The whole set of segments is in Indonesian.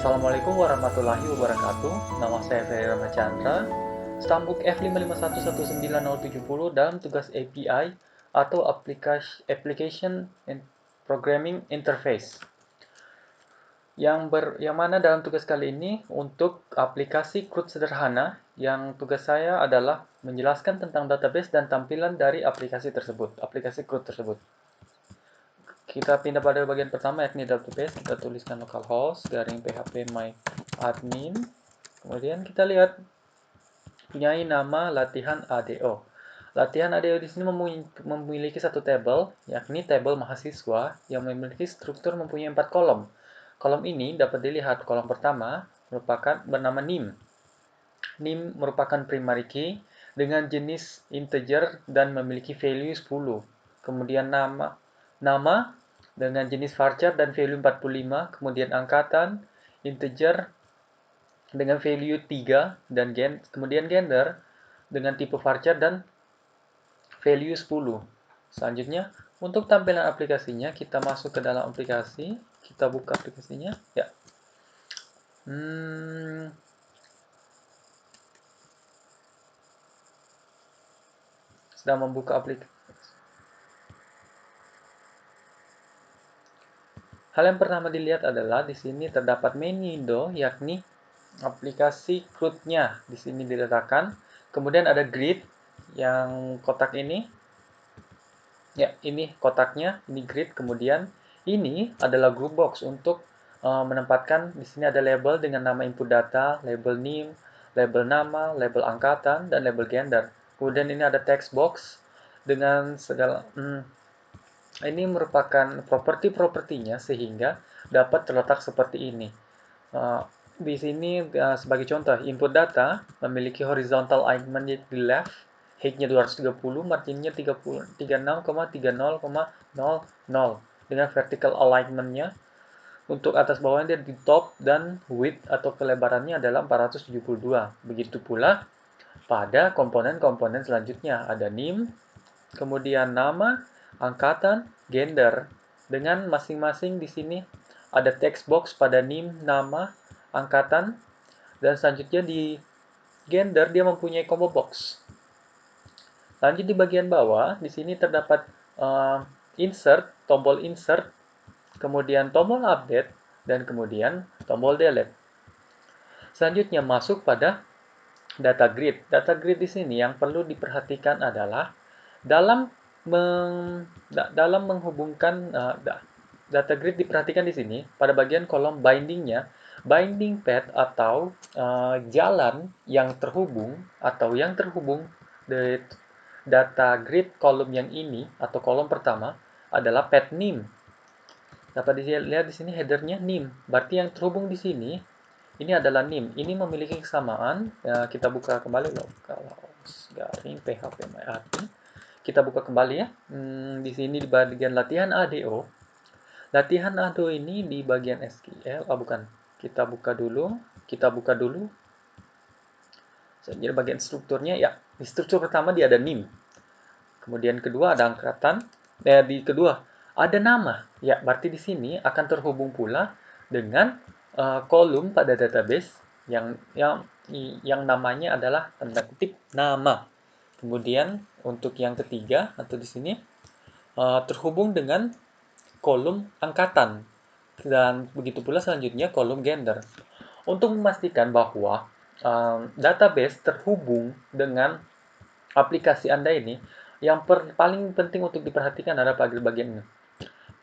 Assalamualaikum warahmatullahi wabarakatuh. Nama saya Ferry Ramachandra. Stambuk F5519070 dalam tugas API atau Application Programming Interface. Yang mana dalam tugas kali ini untuk aplikasi CRUD sederhana, yang tugas saya adalah menjelaskan tentang database dan tampilan dari aplikasi CRUD tersebut. Kita pindah pada bagian pertama, yakni database. Kita tuliskan localhost garing php my admin. Kemudian kita lihat punyai nama latihan ADO. Latihan ADO di sini memiliki satu tabel, yakni tabel mahasiswa yang memiliki struktur mempunyai 4 kolom. Kolom ini dapat dilihat kolom pertama merupakan bernama NIM. NIM merupakan primary key dengan jenis integer dan memiliki value 10. Kemudian nama dengan jenis varchar dan value 45, kemudian angkatan, integer dengan value 3, dan kemudian gender dengan tipe varchar dan value 10. Selanjutnya, untuk tampilan aplikasinya, kita masuk ke dalam aplikasi, kita buka aplikasinya, ya. Sedang membuka aplikasi. Hal yang pertama dilihat adalah di sini terdapat main window, yakni aplikasi CRUD-nya di sini diletakkan. Kemudian ada grid yang kotak ini. Ya, ini kotaknya, ini grid. Kemudian ini adalah group box untuk menempatkan. Di sini ada label dengan nama input data, label name, label nama, label angkatan, dan label gender. Kemudian ini ada text box dengan segala ini merupakan properti-propertinya sehingga dapat terletak seperti ini. Di sini sebagai contoh, input data memiliki horizontal alignment di left, height-nya 230, margin-nya 36,30,00 dengan vertical alignment-nya. Untuk atas bawahnya dia di top, dan width atau kelebarannya adalah 472. Begitu pula pada komponen-komponen selanjutnya, ada NIM, kemudian nama, angkatan, gender, dengan masing-masing di sini ada text box pada NIM, nama, angkatan, dan selanjutnya di gender dia mempunyai combo box. Lanjut di bagian bawah, di sini terdapat insert, tombol insert, kemudian tombol update, dan kemudian tombol delete. Selanjutnya masuk pada data grid. Data grid di sini yang perlu diperhatikan adalah dalam menghubungkan data grid diperhatikan di sini pada bagian kolom bindingnya, binding path atau jalan yang terhubung dari data grid kolom yang ini atau kolom pertama adalah path name. Dapat dilihat di sini headernya NIM. Berarti yang terhubung di sini ini adalah NIM. Ini memiliki kesamaan. Ya, kita buka kembali localhost garing php my admin. Kita buka kembali ya. Di sini di bagian latihan ADO. Latihan ADO ini di bagian SQL. Bukan. Kita buka dulu. Jadi bagian strukturnya ya. Di struktur pertama dia ada NIM. Kemudian kedua ada angkatan. Di kedua ada nama. Ya, berarti di sini akan terhubung pula dengan kolom pada database yang namanya adalah tanda kutip nama. Kemudian untuk yang ketiga atau di sini terhubung dengan kolom angkatan, dan begitu pula selanjutnya kolom gender. Untuk memastikan bahwa database terhubung dengan aplikasi Anda ini, yang paling penting untuk diperhatikan adalah bagian ini.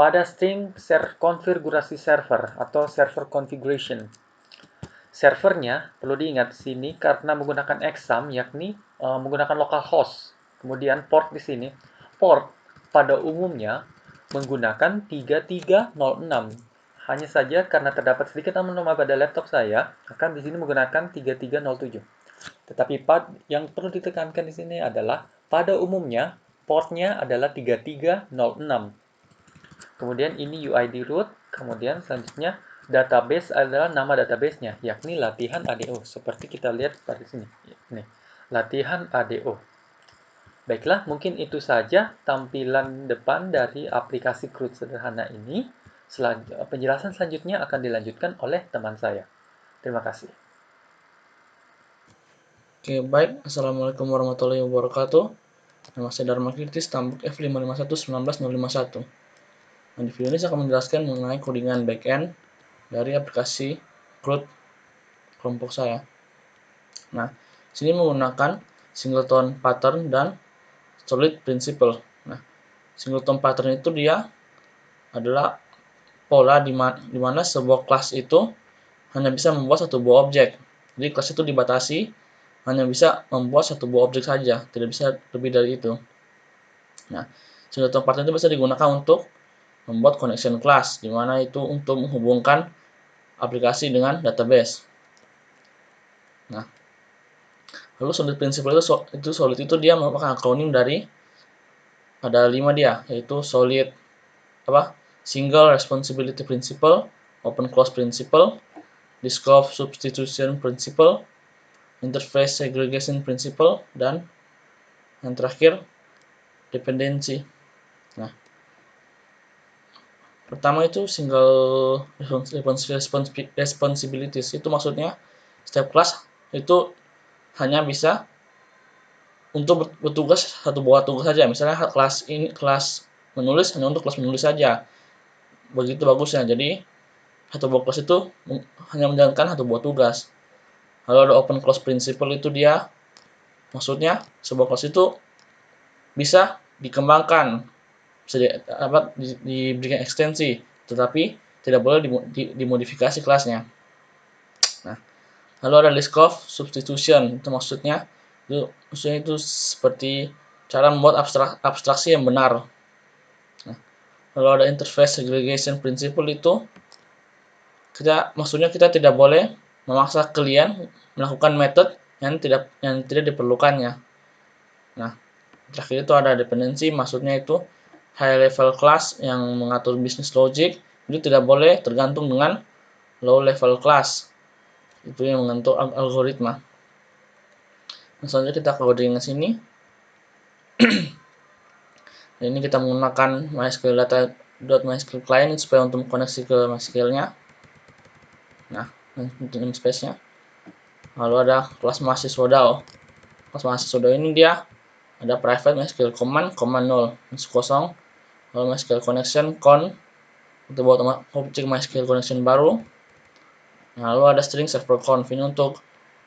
Pada string konfigurasi server atau server configuration, servernya perlu diingat di sini karena menggunakan exam, yakni menggunakan localhost. Kemudian port di sini, port pada umumnya menggunakan 3306. Hanya saja karena terdapat sedikit anomali pada laptop saya, akan di sini menggunakan 3307. Tetapi yang perlu ditekankan di sini adalah pada umumnya portnya adalah 3306. Kemudian ini UID root, kemudian selanjutnya database adalah nama databasenya, yakni latihan ADO. Seperti kita lihat pada sini. Nih, latihan ADO. Baiklah, mungkin itu saja tampilan depan dari aplikasi CRUD sederhana ini. Penjelasan selanjutnya akan dilanjutkan oleh teman saya. Terima kasih. Oke, baik. Assalamualaikum warahmatullahi wabarakatuh. Nama saya Dharma Kirtis, tambuk F551-19051. Nah, di video ini saya akan menjelaskan mengenai codingan backend dari aplikasi CRUD kelompok saya. Nah, sini menggunakan singleton pattern dan solid principle. Nah, singleton pattern itu dia adalah pola di mana sebuah kelas itu hanya bisa membuat satu buah objek. Jadi kelas itu dibatasi hanya bisa membuat satu buah objek saja, tidak bisa lebih dari itu. Nah, singleton pattern itu bisa digunakan untuk membuat connection class, di mana itu untuk menghubungkan aplikasi dengan database. Nah, lalu solid principle itu dia merupakan akronim dari ada 5 dia, yaitu solid single responsibility principle, open close principle, disk of substitution principle, interface segregation principle, dan yang terakhir dependency. Nah, pertama itu single responsibilities, itu maksudnya setiap kelas itu hanya bisa untuk bertugas satu buah tugas saja. Misalnya kelas menulis hanya untuk kelas menulis saja, begitu bagusnya. Jadi satu buah kelas itu hanya menjalankan satu buah tugas. Lalu ada open close principle, itu dia maksudnya sebuah kelas itu bisa dikembangkan, bisa diberikan ekstensi, tetapi tidak boleh dimodifikasi kelasnya. Nah, lalu ada list of substitution, itu maksudnya itu seperti cara membuat abstraksi yang benar. Nah, lalu ada interface segregation principle, itu maksudnya kita tidak boleh memaksa kalian melakukan metode yang tidak diperlukannya. Nah, terakhir itu ada dependency, maksudnya itu high level class yang mengatur business logic itu tidak boleh tergantung dengan low level class, itu yang mengatur algoritma. Nah, selanjutnya kita coding ke sini. Ini kita menggunakan MySQL data.mysql client supaya untuk koneksi ke MySQL-nya. Nah, untuk namespace-nya. Lalu ada kelas mahasiswa DAO. Kelas mahasiswa DAO ini dia ada private MySQL command 0, kosong. Lalu MySQL connection con, untuk buat objek MySQL connection baru. Nah, lalu ada string server conf, ini untuk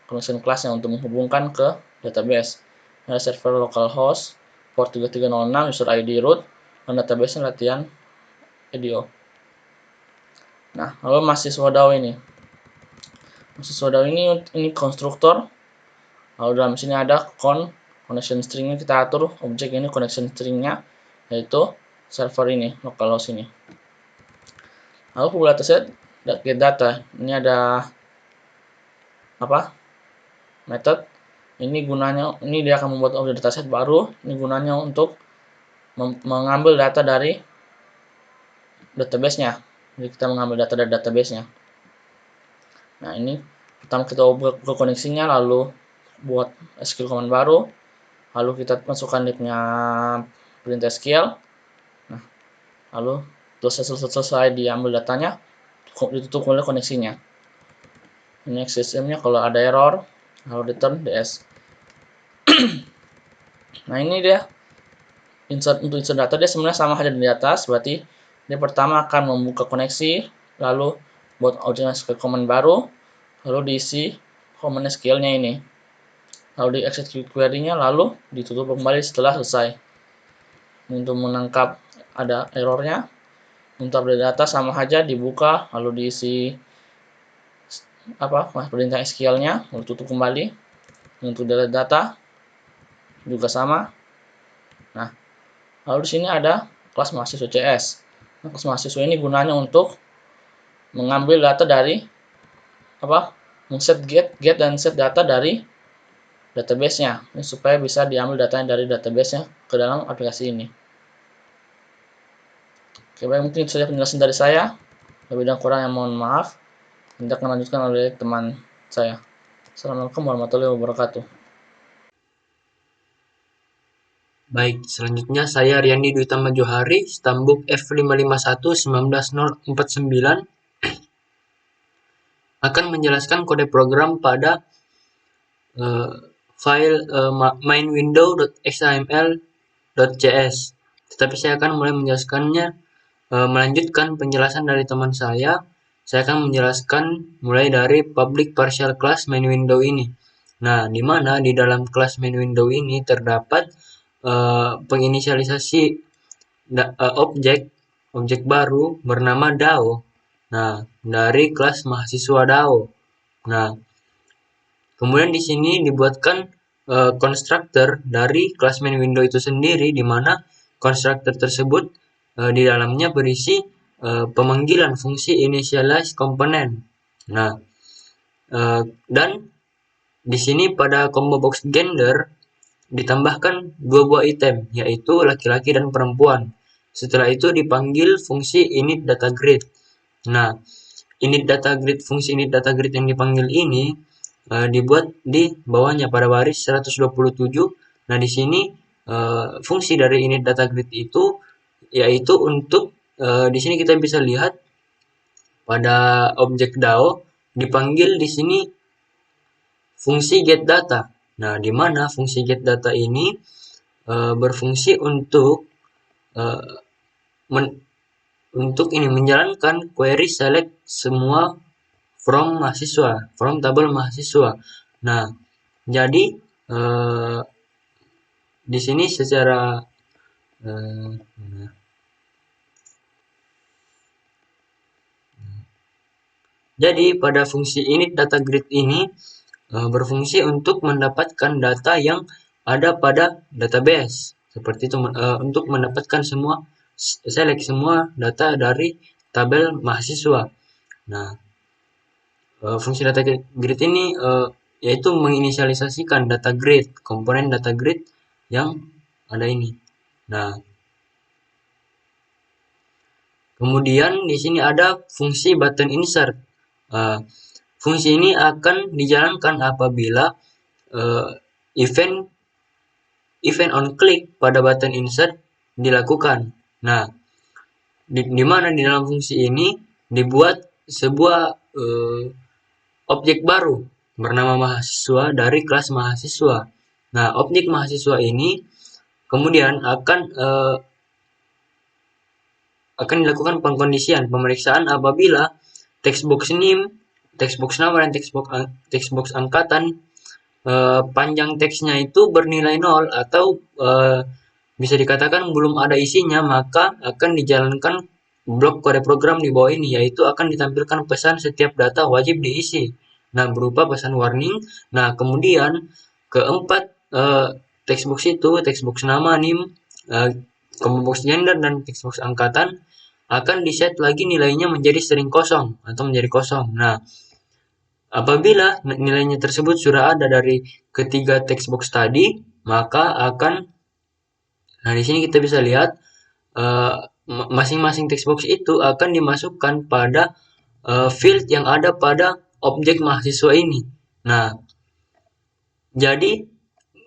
connection class yang untuk menghubungkan ke database. Ada server localhost port 3306, user ID root, dan database latihan edo. Nah, lalu mahasiswa DAO ini. Mahasiswa DAO ini konstruktor. Lalu dalam sini ada connection stringnya, kita atur objek ini connection stringnya, yaitu server ini, localhost ini. Lalu public dataset get data, ini ada method. Ini gunanya, ini dia akan membuat objek dataset baru. Ini gunanya untuk mengambil data dari database-nya. Jadi kita mengambil data dari database-nya. Nah, ini pertama kita ubah ke koneksinya, lalu buat SQL command baru, lalu kita masukkan dia print SQL. Nah, lalu selesai diambil datanya, ditutup oleh koneksinya. Ini XSM-nya, kalau ada error lalu return ds. Nah, ini dia untuk insert data, dia sebenarnya sama saja di atas. Berarti dia pertama akan membuka koneksi, lalu buat objek SQL command baru, lalu diisi command SQL-nya ini, lalu di execute query-nya, lalu ditutup kembali setelah selesai. Untuk menangkap ada errornya, untuk update data sama saja, dibuka lalu diisi perintah SQL-nya, lalu tutup kembali. Untuk delete data juga sama. Nah, lalu di sini ada kelas mahasiswa CS. Nah, kelas mahasiswa ini gunanya untuk mengambil data dari men-set get dan set data dari database-nya, ini supaya bisa diambil datanya dari database-nya ke dalam aplikasi ini. Oke, baik, mungkin itu saja penjelasan dari saya. Lebih dan kurang yang mohon maaf. Nanti akan lanjutkan oleh teman saya. Assalamualaikum warahmatullahi wabarakatuh. Baik, selanjutnya saya Riyandi Dwi Tama Johari, Stambuk F551-19049 akan menjelaskan kode program pada file mainwindow.xaml.cs. Tetapi saya akan mulai menjelaskannya, melanjutkan penjelasan dari teman saya. Saya akan menjelaskan mulai dari public partial class main window ini. Nah, di mana di dalam kelas main window ini terdapat penginisialisasi objek baru bernama DAO. Nah, dari kelas mahasiswa DAO. Nah, kemudian di sini dibuatkan constructor dari kelas main window itu sendiri, di mana constructor tersebut di dalamnya berisi pemanggilan fungsi initialize component. Nah, dan di sini pada combo box gender ditambahkan dua buah item, yaitu laki-laki dan perempuan. Setelah itu dipanggil fungsi init data grid. Nah, fungsi init data grid yang dipanggil ini dibuat di bawahnya pada baris 127. Nah, di sini fungsi dari init data grid itu yaitu untuk di sini kita bisa lihat pada objek DAO dipanggil di sini fungsi get data. Nah, di mana fungsi get data ini berfungsi untuk menjalankan query select semua from tabel mahasiswa. Nah, jadi di sini secara jadi pada fungsi init data grid ini berfungsi untuk mendapatkan data yang ada pada database. Seperti itu, untuk mendapatkan select semua data dari tabel mahasiswa. Nah, fungsi data grid ini yaitu menginisialisasikan data grid, komponen data grid yang ada ini. Nah, kemudian di sini ada fungsi button insert. Fungsi ini akan dijalankan apabila event on click pada button insert dilakukan. Nah, di mana di dalam fungsi ini dibuat sebuah objek baru bernama mahasiswa dari kelas mahasiswa. Nah, objek mahasiswa ini kemudian akan dilakukan pengkondisian pemeriksaan apabila textbox name, textbox nama, dan textbox angkatan panjang teksnya itu bernilai 0 atau bisa dikatakan belum ada isinya, maka akan dijalankan blok kode program di bawah ini, yaitu akan ditampilkan pesan setiap data wajib diisi. Nah, berupa pesan warning. Nah, kemudian keempat textbox itu, textbox nama, nim, combo box gender, dan textbox angkatan akan diset lagi nilainya menjadi string kosong atau menjadi kosong. Nah, apabila nilainya tersebut sudah ada dari ketiga textbox tadi, maka nah di sini kita bisa lihat masing-masing textbox itu akan dimasukkan pada field yang ada pada objek mahasiswa ini. Nah, jadi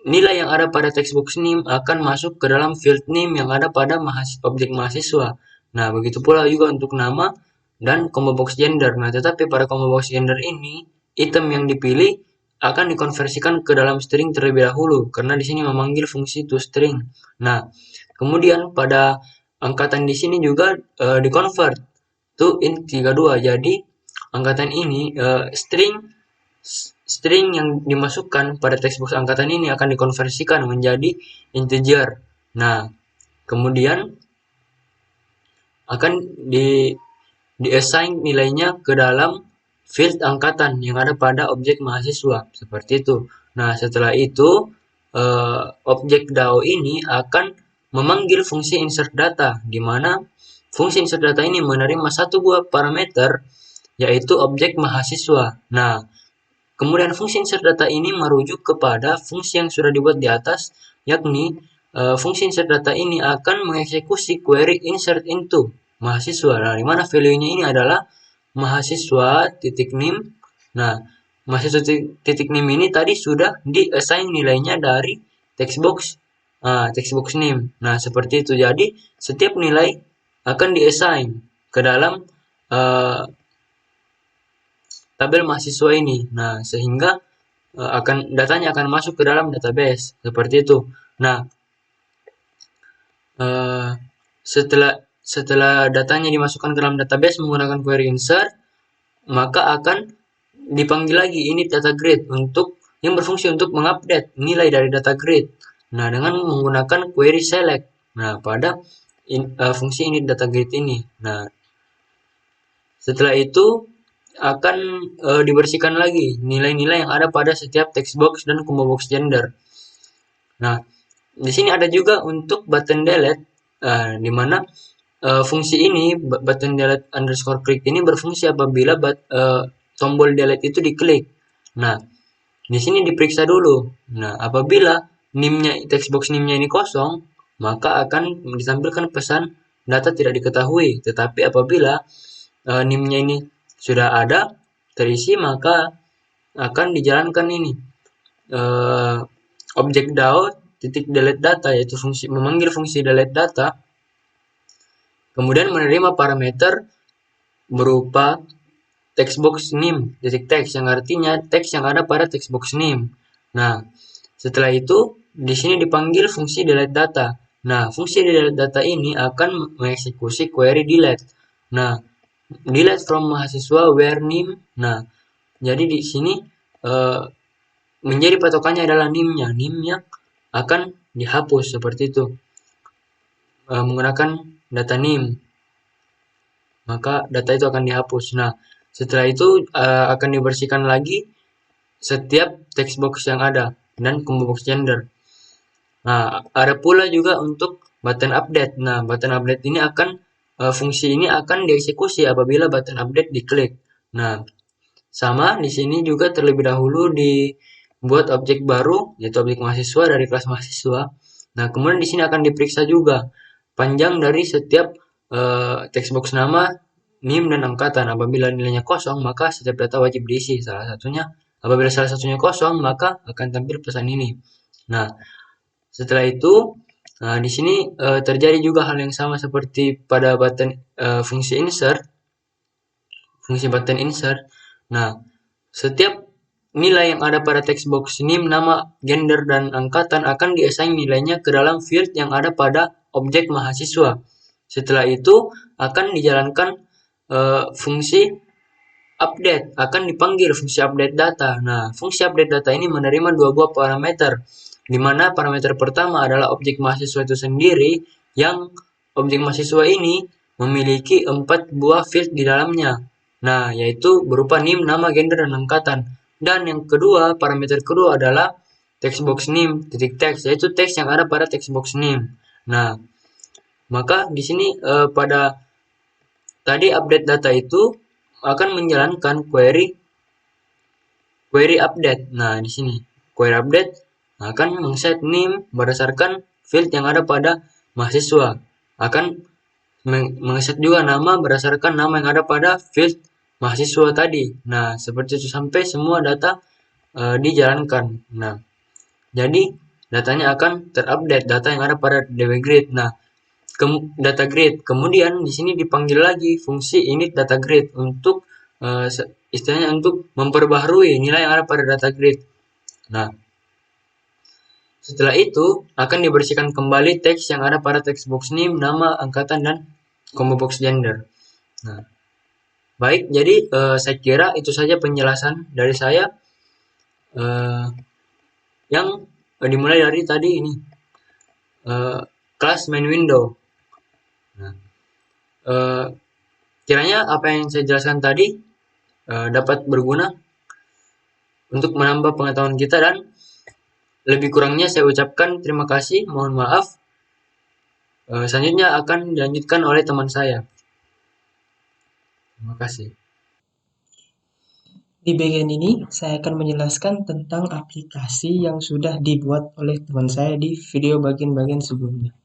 nilai yang ada pada textbox name akan masuk ke dalam field name yang ada pada objek mahasiswa. Nah, begitu pula juga untuk nama dan combo box gender. Nah, tetapi pada combo box gender ini, item yang dipilih akan dikonversikan ke dalam string terlebih dahulu, karena di sini memanggil fungsi toString. Nah, kemudian pada angkatan di sini juga dikonvert to int 32. Jadi, angkatan ini string yang dimasukkan pada textbox angkatan ini akan dikonversikan menjadi integer. Nah, kemudian akan di-assign nilainya ke dalam field angkatan yang ada pada objek mahasiswa. Seperti itu. Nah, setelah itu objek DAO ini akan memanggil fungsi insert data, di mana fungsi insert data ini menerima satu buah parameter, yaitu objek mahasiswa. Nah, kemudian fungsi insert data ini merujuk kepada fungsi yang sudah dibuat di atas, yakni fungsi insert data ini akan mengeksekusi query insert into mahasiswa. Nah, di mana value-nya ini adalah mahasiswa titik name. Nah, mahasiswa titik name ini tadi sudah di-assign nilainya dari textbox textbox name. Nah, seperti itu. Jadi, setiap nilai akan di-assign ke dalam tabel mahasiswa ini. Nah, sehingga datanya akan masuk ke dalam database. Seperti itu. Nah, setelah datanya dimasukkan ke dalam database menggunakan query insert, maka akan dipanggil lagi init data grid yang berfungsi untuk mengupdate nilai dari data grid. Nah, dengan menggunakan query select. Nah, pada fungsi init data grid ini. Nah, setelah itu akan dibersihkan lagi nilai-nilai yang ada pada setiap text box dan combo box gender. Nah, di sini ada juga untuk button delete, di mana fungsi ini button delete underscore click ini berfungsi apabila tombol delete itu diklik. Nah, di sini diperiksa dulu. Nah, apabila textbox NIM-nya ini kosong, maka akan ditampilkan pesan data tidak diketahui. Tetapi apabila NIM-nya ini sudah ada terisi, maka akan dijalankan ini objek DAO titik delete data, yaitu memanggil fungsi delete data, kemudian menerima parameter berupa textbox name titik text, yang artinya teks yang ada pada textbox name. Nah, setelah itu di sini dipanggil fungsi delete data. Nah, fungsi delete data ini akan mengeksekusi query delete. Nah, delete from mahasiswa where name. Nah, jadi di sini menjadi patokannya adalah NIM-nya. NIM-nya akan dihapus seperti itu menggunakan data NIM. Maka data itu akan dihapus. Nah, setelah itu akan dibersihkan lagi setiap text box yang ada dan combo box gender. Nah, ada pula juga untuk button update. Nah, button update ini fungsi ini akan dieksekusi apabila button update diklik. Nah, sama di sini juga terlebih dahulu dibuat objek baru, yaitu objek mahasiswa dari kelas mahasiswa. Nah, kemudian di sini akan diperiksa juga panjang dari setiap text box nama, NIM, dan angkatan. Apabila nilainya kosong, maka setiap data wajib diisi. Apabila salah satunya kosong, maka akan tampil pesan ini. Nah, setelah itu, di sini terjadi juga hal yang sama seperti pada button fungsi button insert. Nah, setiap nilai yang ada pada text box NIM, nama, gender, dan angkatan akan diassign nilainya ke dalam field yang ada pada objek mahasiswa. Setelah itu akan dijalankan fungsi update, akan dipanggil fungsi update data. Nah, fungsi update data ini menerima dua buah parameter, di mana parameter pertama adalah objek mahasiswa itu sendiri, yang objek mahasiswa ini memiliki 4 buah field di dalamnya. Nah, yaitu berupa NIM, nama, gender, dan angkatan. Dan yang kedua, parameter kedua adalah textbox NIM titik text, yaitu teks yang ada pada textbox NIM. Nah, maka di sini pada tadi update data itu akan menjalankan query update. Nah, di sini query update akan mengset NIM berdasarkan field yang ada pada mahasiswa. Akan mengset juga nama berdasarkan nama yang ada pada field mahasiswa tadi. Nah, seperti itu sampai semua data dijalankan. Nah, jadi datanya akan terupdate data yang ada pada DB grid. Nah, data grid. Kemudian di sini dipanggil lagi fungsi init data grid untuk istilahnya untuk memperbaharui nilai yang ada pada data grid. Nah, setelah itu akan dibersihkan kembali teks yang ada pada text box name, nama, angkatan, dan combo box gender. Nah, baik, jadi saya kira itu saja penjelasan dari saya yang dimulai dari tadi ini class main window. Nah, kiranya apa yang saya jelaskan tadi dapat berguna untuk menambah pengetahuan kita, dan lebih kurangnya saya ucapkan terima kasih, mohon maaf. Selanjutnya akan dilanjutkan oleh teman saya. Terima kasih. Di bagian ini, saya akan menjelaskan tentang aplikasi yang sudah dibuat oleh teman saya di video bagian-bagian sebelumnya.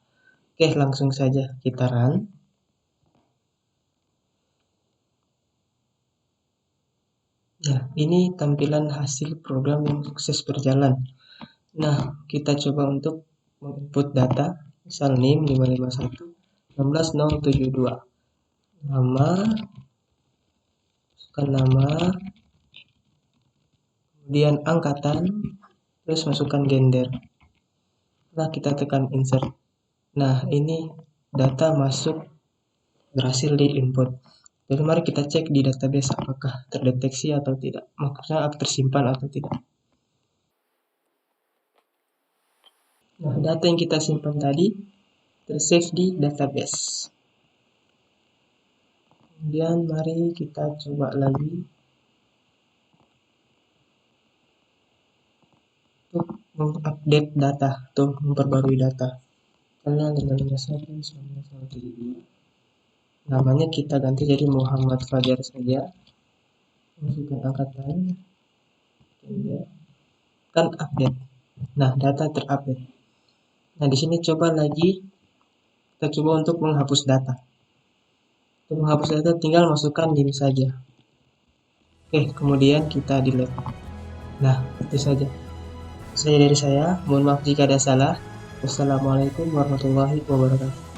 Oke, langsung saja kita run. Nah, ini tampilan hasil program yang sukses berjalan. Nah, kita coba untuk menginput data, misal NIM 551 16072. Nama, masukkan nama, kemudian angkatan, terus masukkan gender. Nah, kita tekan insert. Nah, ini data masuk, berhasil di input. Jadi mari kita cek di database apakah terdeteksi atau tidak, maksudnya tersimpan atau tidak. Nah, data yang kita simpan tadi tersave di database. Kemudian mari kita coba lagi untuk mengupdate data atau memperbarui data. Karena 551 1972. Namanya kita ganti jadi Muhammad Fajar saja. Masukkan angkatan. Kan update. Nah, data terupdate. Nah, di sini coba lagi kita coba untuk menghapus data. Untuk menghapus data tinggal masukkan NIM saja. Oke, kemudian kita delete. Nah, itu saja. Dari saya, mohon maaf jika ada salah. Wassalamualaikum warahmatullahi wabarakatuh.